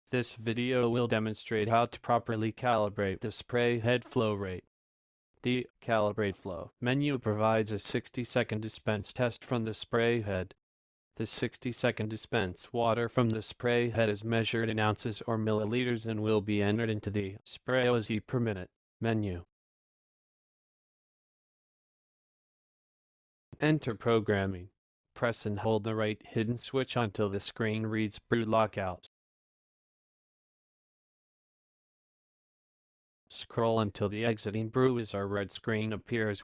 This video will demonstrate how to properly calibrate the spray head flow rate. The Calibrate Flow menu provides a 60-second dispense test from the spray head. The 60-second dispense water from the spray head is measured in ounces or milliliters and will be entered into the spray per minute menu. Enter programming. Press and hold the right hidden switch until the screen reads Brew Lockout. Scroll until the exiting brew is our red screen appears.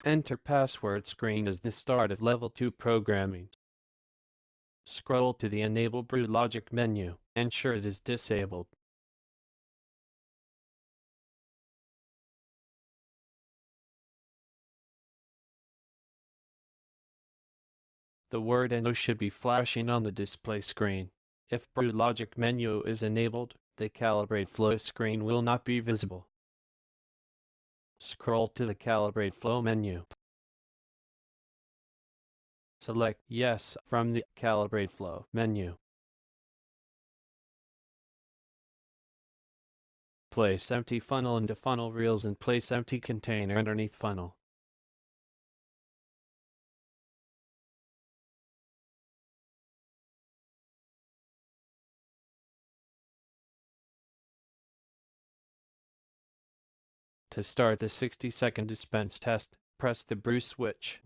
Enter password screen is the start of level 2 programming. Scroll to the Enable Brew Logic menu. Ensure it is disabled. The word "No" should be flashing on the display screen. If Brew Logic menu is enabled, the Calibrate Flow screen will not be visible. Scroll to the Calibrate Flow menu. Select Yes from the Calibrate Flow menu. Place empty funnel into funnel reels and place empty container underneath funnel. To start the 60-second dispense test, press the brew switch.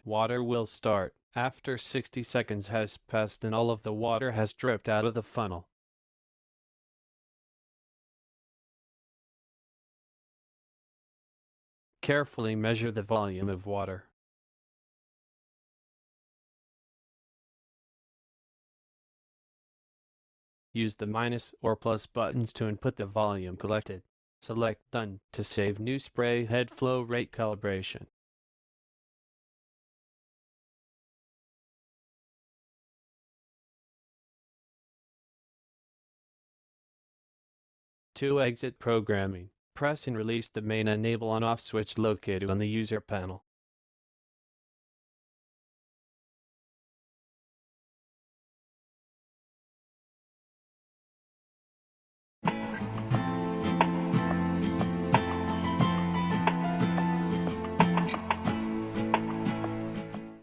Water will start after 60 seconds has passed and all of the water has dripped out of the funnel. Carefully measure the volume of water. Use the minus or plus buttons to input the volume collected. Select Done to save new spray head flow rate calibration. To exit programming, press and release the main enable on-off switch located on the user panel.